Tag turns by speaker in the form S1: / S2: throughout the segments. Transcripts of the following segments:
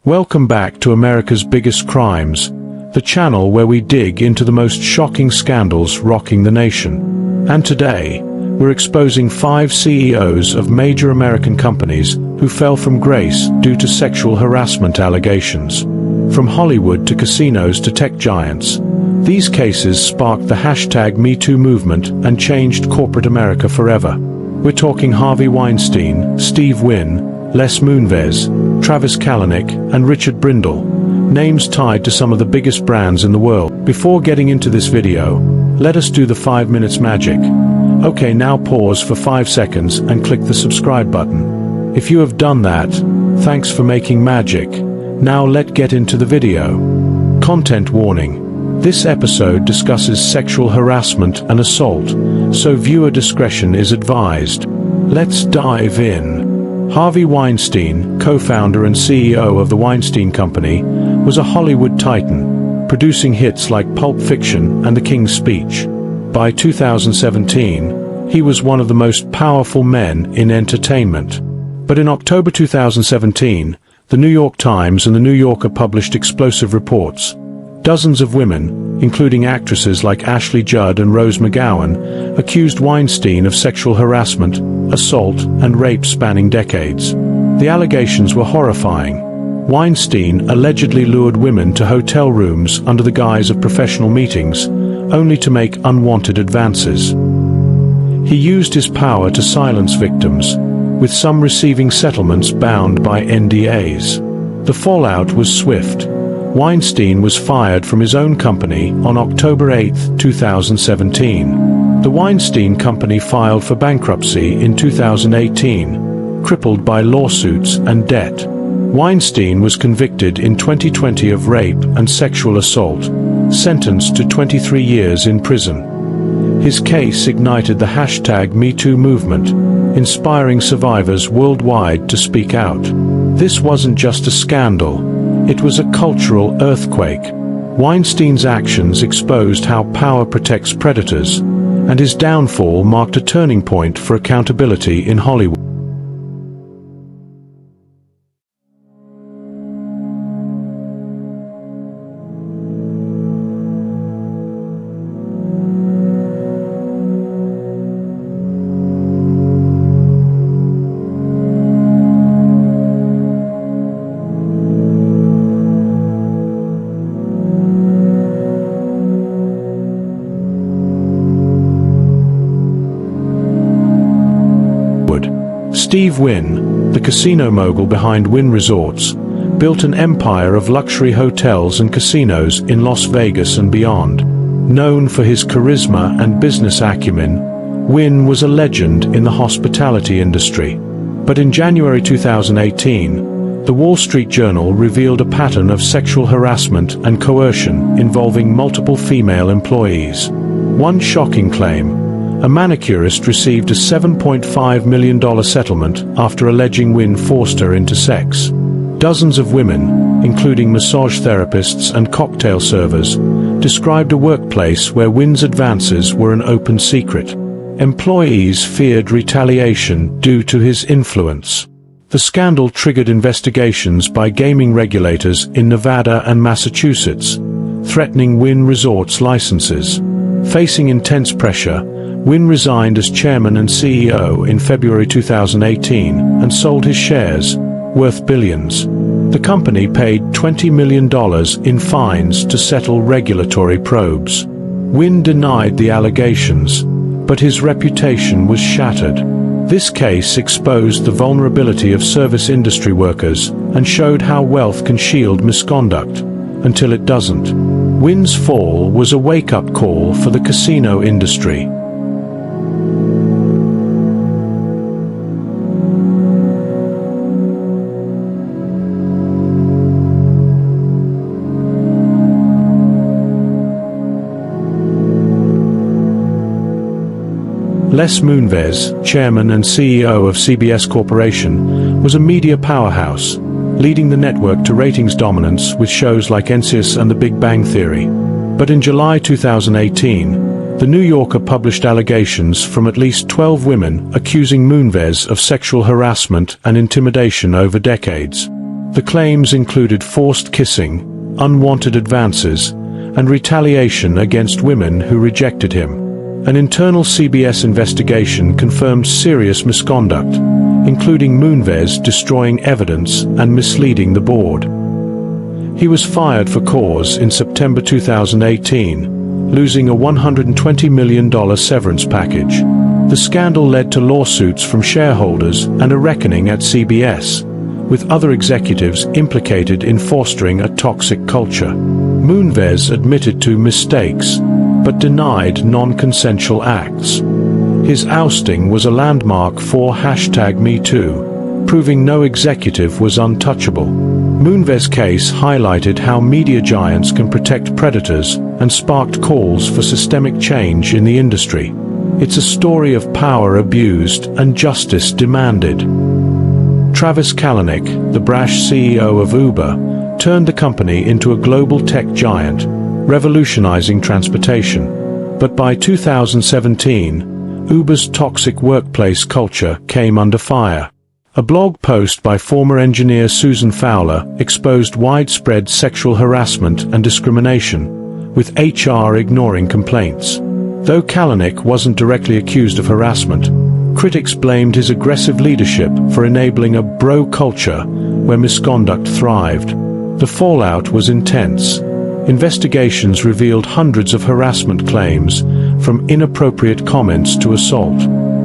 S1: Welcome back to America's Biggest Crimes, the channel where we dig into the most shocking scandals rocking the nation. And today, we're exposing 5 CEOs of major American companies who fell from grace due to sexual harassment allegations. From Hollywood to casinos to tech giants, these cases sparked the #MeToo movement and changed corporate America forever. We're talking Harvey Weinstein, Steve Wynn, Les Moonves, Travis Kalanick, and Richard Brindle, names tied to some of the biggest brands in the world. Before getting into this video, let us do the 5 minutes magic. Okay, now pause for 5 seconds and click the subscribe button. If you have done that, thanks for making magic. Now let's get into the video. Content warning. This episode discusses sexual harassment and assault, so viewer discretion is advised. Let's dive in. Harvey Weinstein, co-founder and CEO of the Weinstein Company, was a Hollywood titan, producing hits like Pulp Fiction and The King's Speech. By 2017, he was one of the most powerful men in entertainment. But in October 2017, the New York Times and the New Yorker published explosive reports. Dozens of women, including actresses like Ashley Judd and Rose McGowan, accused Weinstein of sexual harassment, assault, and rape spanning decades. The allegations were horrifying. Weinstein allegedly lured women to hotel rooms under the guise of professional meetings, only to make unwanted advances. He used his power to silence victims, with some receiving settlements bound by NDAs. The fallout was swift. Weinstein was fired from his own company on October 8, 2017. The Weinstein Company filed for bankruptcy in 2018, crippled by lawsuits and debt. Weinstein was convicted in 2020 of rape and sexual assault, sentenced to 23 years in prison. His case ignited the #MeToo movement, inspiring survivors worldwide to speak out. This wasn't just a scandal. It was a cultural earthquake. Weinstein's actions exposed how power protects predators, and his downfall marked a turning point for accountability in Hollywood. Steve Wynn, the casino mogul behind Wynn Resorts, built an empire of luxury hotels and casinos in Las Vegas and beyond. Known for his charisma and business acumen, Wynn was a legend in the hospitality industry. But in January 2018, the Wall Street Journal revealed a pattern of sexual harassment and coercion involving multiple female employees. One shocking claim: a manicurist received a $7.5 million settlement after alleging Wynn forced her into sex. Dozens of women, including massage therapists and cocktail servers, described a workplace where Wynn's advances were an open secret. Employees feared retaliation due to his influence. The scandal triggered investigations by gaming regulators in Nevada and Massachusetts, threatening Wynn Resorts licenses. Facing intense pressure, Wynn resigned as chairman and CEO in February 2018 and sold his shares, worth billions. The company paid $20 million in fines to settle regulatory probes. Wynn denied the allegations, but his reputation was shattered. This case exposed the vulnerability of service industry workers and showed how wealth can shield misconduct, until it doesn't. Wynn's fall was a wake-up call for the casino industry. Les Moonves, chairman and CEO of CBS Corporation, was a media powerhouse, leading the network to ratings dominance with shows like NCIS and The Big Bang Theory. But in July 2018, The New Yorker published allegations from at least 12 women accusing Moonves of sexual harassment and intimidation over decades. The claims included forced kissing, unwanted advances, and retaliation against women who rejected him. An internal CBS investigation confirmed serious misconduct, including Moonves destroying evidence and misleading the board. He was fired for cause in September 2018, losing a $120 million severance package. The scandal led to lawsuits from shareholders and a reckoning at CBS, with other executives implicated in fostering a toxic culture. Moonves admitted to mistakes, but denied non-consensual acts. His ousting was a landmark for #MeToo, proving no executive was untouchable. Moonves' case highlighted how media giants can protect predators and sparked calls for systemic change in the industry. It's a story of power abused and justice demanded. Travis Kalanick, the brash CEO of Uber, turned the company into a global tech giant, revolutionizing transportation. But by 2017, Uber's toxic workplace culture came under fire. A blog post by former engineer Susan Fowler exposed widespread sexual harassment and discrimination, with HR ignoring complaints. Though Kalanick wasn't directly accused of harassment, critics blamed his aggressive leadership for enabling a bro culture where misconduct thrived. The fallout was intense. Investigations revealed hundreds of harassment claims, from inappropriate comments to assault.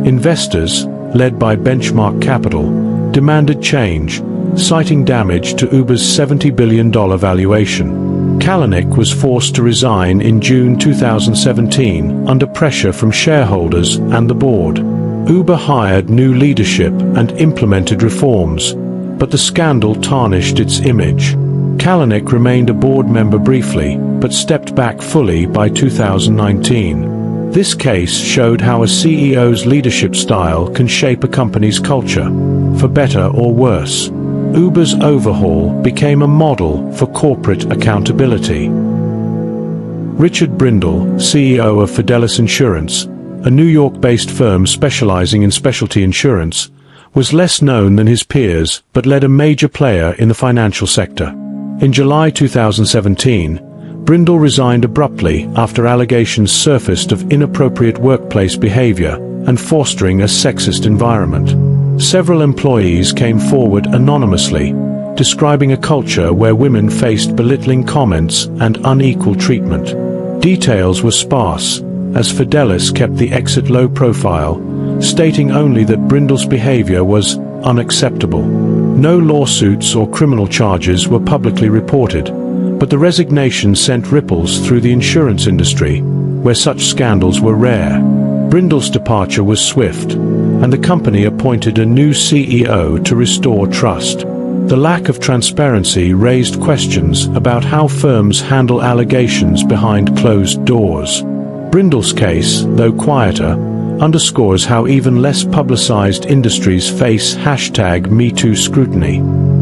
S1: Investors, led by Benchmark Capital, demanded change, citing damage to Uber's $70 billion valuation. Kalanick was forced to resign in June 2017 under pressure from shareholders and the board. Uber hired new leadership and implemented reforms, but the scandal tarnished its image. Kalanick remained a board member briefly, but stepped back fully by 2019. This case showed how a CEO's leadership style can shape a company's culture, for better or worse. Uber's overhaul became a model for corporate accountability. Richard Brindle, CEO of Fidelis Insurance, a New York-based firm specializing in specialty insurance, was less known than his peers but led a major player in the financial sector. In July 2017, Brindle resigned abruptly after allegations surfaced of inappropriate workplace behavior and fostering a sexist environment. Several employees came forward anonymously, describing a culture where women faced belittling comments and unequal treatment. Details were sparse, as Fidelis kept the exit low profile, stating only that Brindle's behavior was unacceptable. No lawsuits or criminal charges were publicly reported, but the resignation sent ripples through the insurance industry, where such scandals were rare. Brindle's departure was swift, and the company appointed a new CEO to restore trust. The lack of transparency raised questions about how firms handle allegations behind closed doors. Brindle's case, though quieter, underscores how even less publicized industries face #MeToo scrutiny.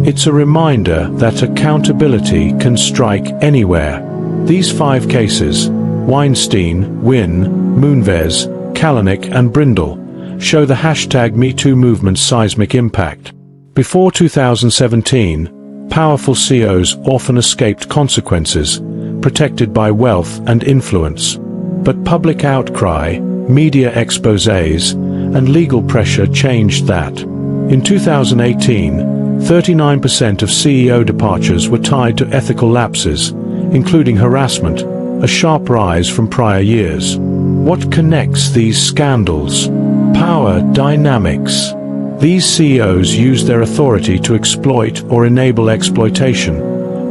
S1: It's a reminder that accountability can strike anywhere. These 5 cases, Weinstein, Wynn, Moonves, Kalanick and Brindle, show the #MeToo movement's seismic impact. Before 2017, powerful CEOs often escaped consequences, protected by wealth and influence. But public outcry, media exposés, and legal pressure changed that. In 2018, 39% of CEO departures were tied to ethical lapses, including harassment, a sharp rise from prior years. What connects these scandals? Power dynamics. These CEOs use their authority to exploit or enable exploitation,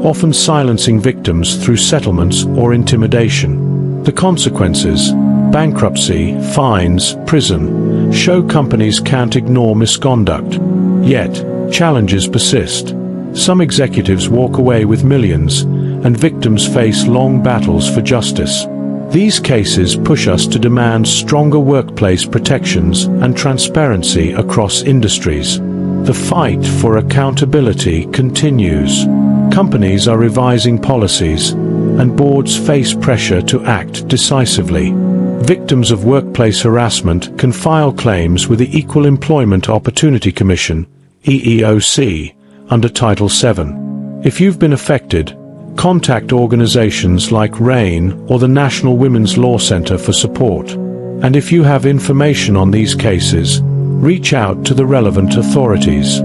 S1: often silencing victims through settlements or intimidation. The consequences, bankruptcy, fines, prison, show companies can't ignore misconduct. Yet, challenges persist. Some executives walk away with millions, and victims face long battles for justice. These cases push us to demand stronger workplace protections and transparency across industries. The fight for accountability continues. Companies are revising policies, and boards face pressure to act decisively. Victims of workplace harassment can file claims with the Equal Employment Opportunity Commission, EEOC, under Title VII. If you've been affected, contact organizations like RAIN or the National Women's Law Center for support. And if you have information on these cases, reach out to the relevant authorities.